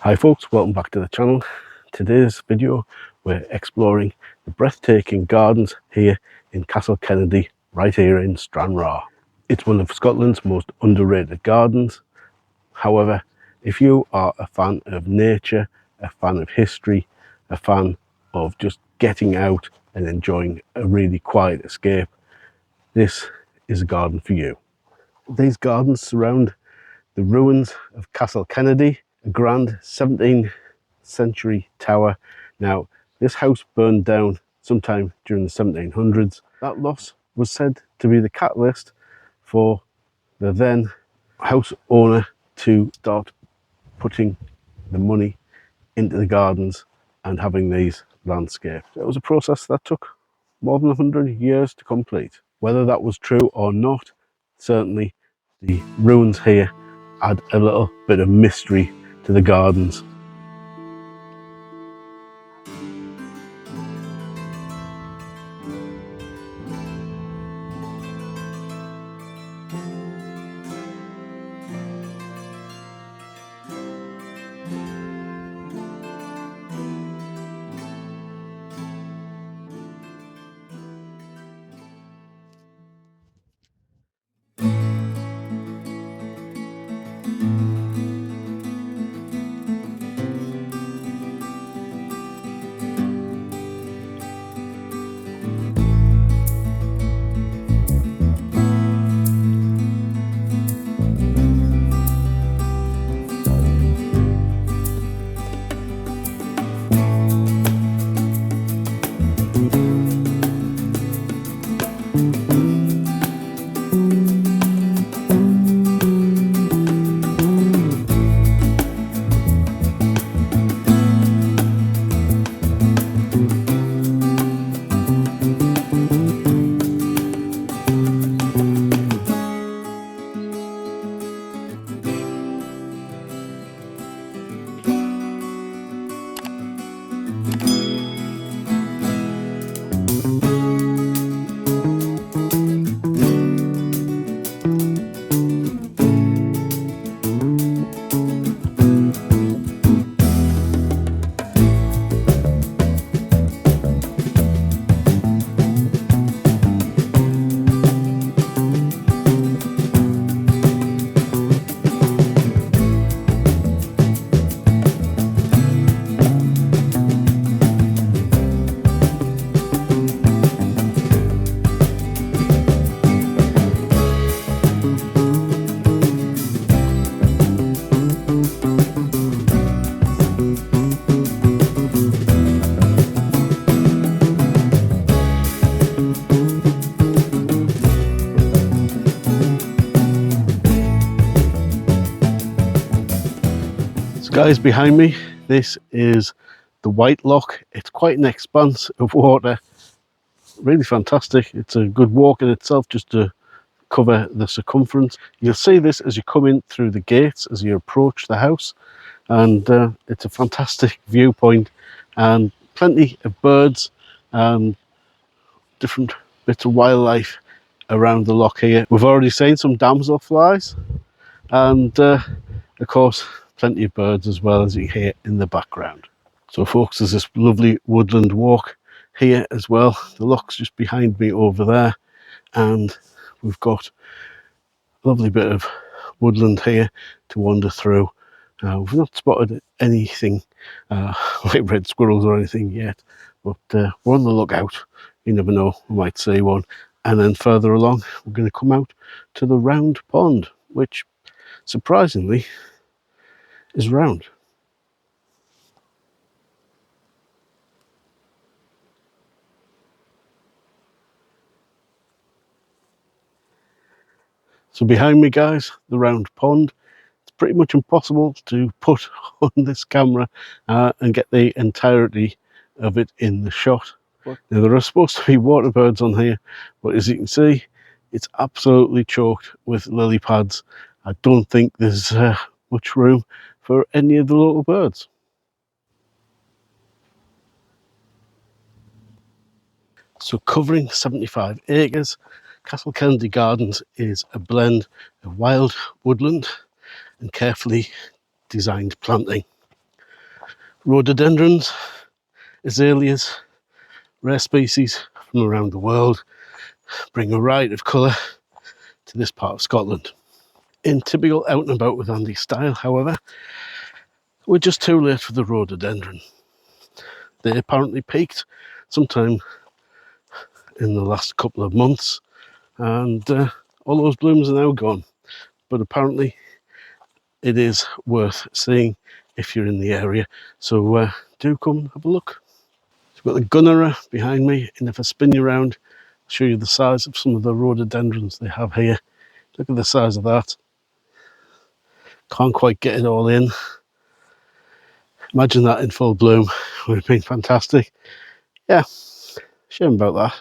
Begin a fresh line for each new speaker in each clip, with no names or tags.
Hi folks, welcome back to the channel. Today's video we're exploring the breathtaking gardens here in Castle Kennedy, right here in Stranraer. It's one of Scotland's most underrated gardens. However, if you are a fan of nature, a fan of history, a fan of just getting out and enjoying a really quiet escape, this is a garden for you. These gardens surround the ruins of Castle Kennedy, a grand 17th century tower. Now, this house burned down sometime during the 1700s. That loss was said to be the catalyst for the then house owner to start putting the money into the gardens and having these landscapes. It was a process that took more than 100 years to complete. Whether that was true or not, certainly the ruins here add a little bit of mystery to the gardens. Guys, behind me, this is the White Loch. It's quite an expanse of water, really fantastic. It's a good walk in itself just to cover the circumference. You'll see this as you come in through the gates as you approach the house, and it's a fantastic viewpoint and plenty of birds and different bits of wildlife around the loch here. We've already seen some damselflies and of course plenty of birds as well, as you hear in the background. So folks, there's this lovely woodland walk here as well. The loch's just behind me over there, and we've got a lovely bit of woodland here to wander through. We've not spotted anything like red squirrels or anything yet, but we're on the lookout. You never know, we might see one. And then further along, we're going to come out to the round pond, which surprisingly is round. So behind me, guys, the round pond. It's pretty much impossible to put on this camera and get the entirety of it in the shot. Now, there are supposed to be water birds on here, but as you can see, it's absolutely choked with lily pads. I don't think there's much room for any of the little birds. So covering 75 acres, Castle Kennedy Gardens is a blend of wild woodland and carefully designed planting. Rhododendrons, azaleas, rare species from around the world bring a variety of colour to this part of Scotland. In typical out and about with Andy style, however, we're just too late for the rhododendron. They apparently peaked sometime in the last couple of months, and all those blooms are now gone. But apparently it is worth seeing if you're in the area, so do come have a look. So we've got the Gunnerer behind me, and if I spin you around, I'll show you the size of some of the rhododendrons they have here. Look at the size of that. Can't quite get it all in. Imagine that in full bloom. Would have been fantastic. Yeah, shame about that.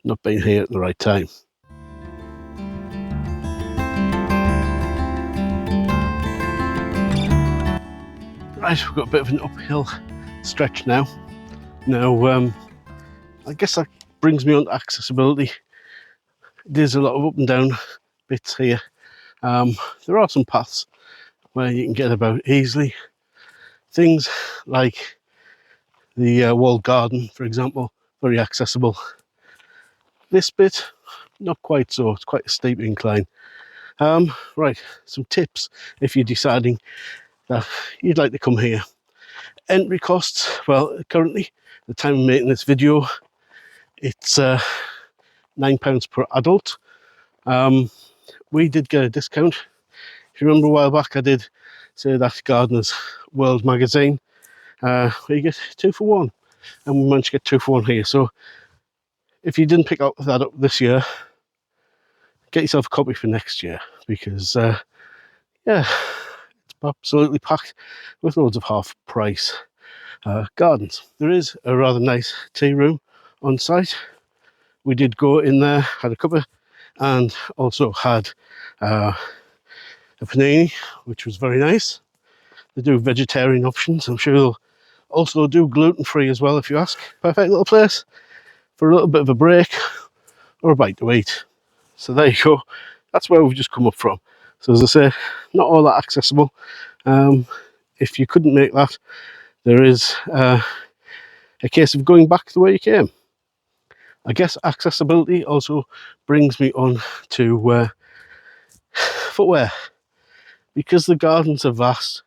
Not being here at the right time. Right, we've got a bit of an uphill stretch now. I guess that brings me on to accessibility. There's a lot of up and down bits here. There are some paths where you can get about easily. Things like the walled garden, for example, very accessible. This bit, not quite so. It's quite a steep incline. Right, some tips if you're deciding that you'd like to come here. Entry costs, well, currently, the time of making this video, it's £9 per adult. We did get a discount. If you remember a while back, I did say that Gardener's World magazine, where you get 2 for 1, and we managed to get 2 for 1 here. So if you didn't pick that up this year, get yourself a copy for next year, because yeah, it's absolutely packed with loads of half price gardens. There is a rather nice tea room on site. We did go in there, had a cuppa, and also had a panini, which was very nice. They do vegetarian options. I'm sure they'll also do gluten-free as well if you ask. Perfect little place for a little bit of a break or a bite to eat. So there you go. That's where we've just come up from. So as I say, not all that accessible. If you couldn't make that, there is a case of going back the way you came. I guess accessibility also brings me on to footwear. Because the gardens are vast,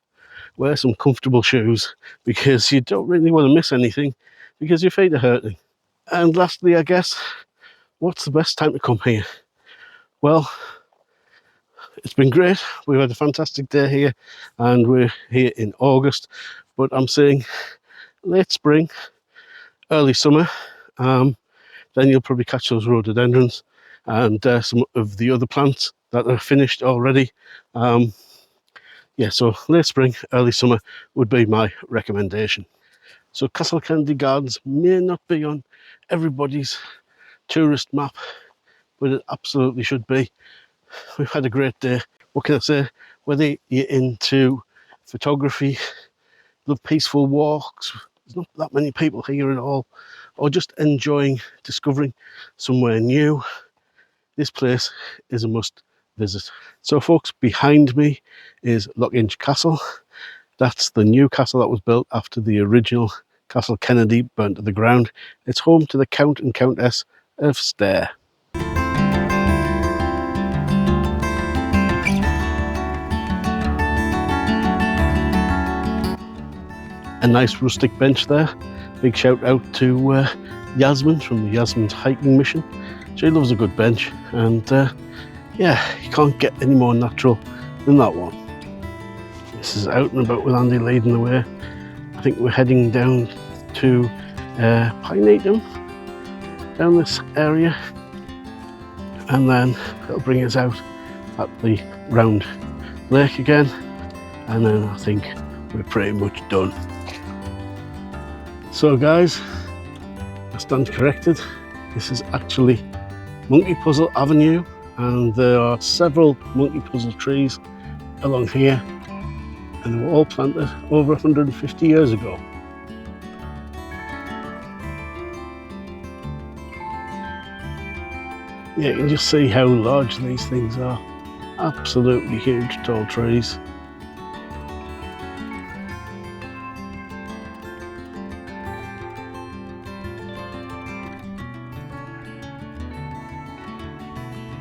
wear some comfortable shoes, because you don't really want to miss anything because your feet are hurting. And lastly, I guess, what's the best time to come here? Well, it's been great. We've had a fantastic day here, and we're here in August, but I'm saying late spring, early summer. Then you'll probably catch those rhododendrons and some of the other plants that are finished already. Yeah, so late spring, early summer would be my recommendation. So Castle Kennedy Gardens may not be on everybody's tourist map, but it absolutely should be. We've had a great day. What can I say? Whether you're into photography, love peaceful walks, there's not that many people here at all, or just enjoying discovering somewhere new, this place is a must visit. So folks, behind me is Lochinch Castle. That's the new castle that was built after the original Castle Kennedy burnt to the ground. It's home to the Count and Countess of Stair. A nice rustic bench there. Big shout out to Yasmin from the Yasmin's hiking mission. She loves a good bench, and yeah, you can't get any more natural than that one. This is out and about with Andy leading the way. I think we're heading down to Pineatum, down this area, and then it'll bring us out at the round lake again, and then I think we're pretty much done. So guys, I stand corrected. This is actually Monkey Puzzle Avenue, and there are several Monkey Puzzle trees along here, and they were all planted over 150 years ago. Yeah, you can just see how large these things are. Absolutely huge, tall trees.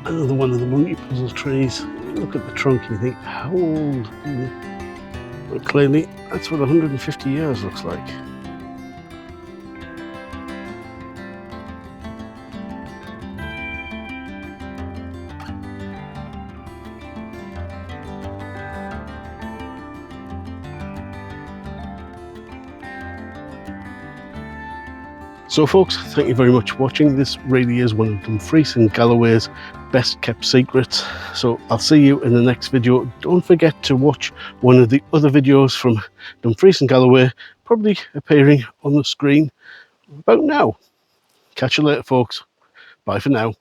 Another one of the monkey puzzle trees. Look at the trunk and you think, how old? Well, clearly, that's what 150 years looks like. So folks, thank you very much for watching. This really is one of Dumfries and Galloway's best kept secrets. So I'll see you in the next video. Don't forget to watch one of the other videos from Dumfries and Galloway, probably appearing on the screen about now. Catch you later folks. Bye for now.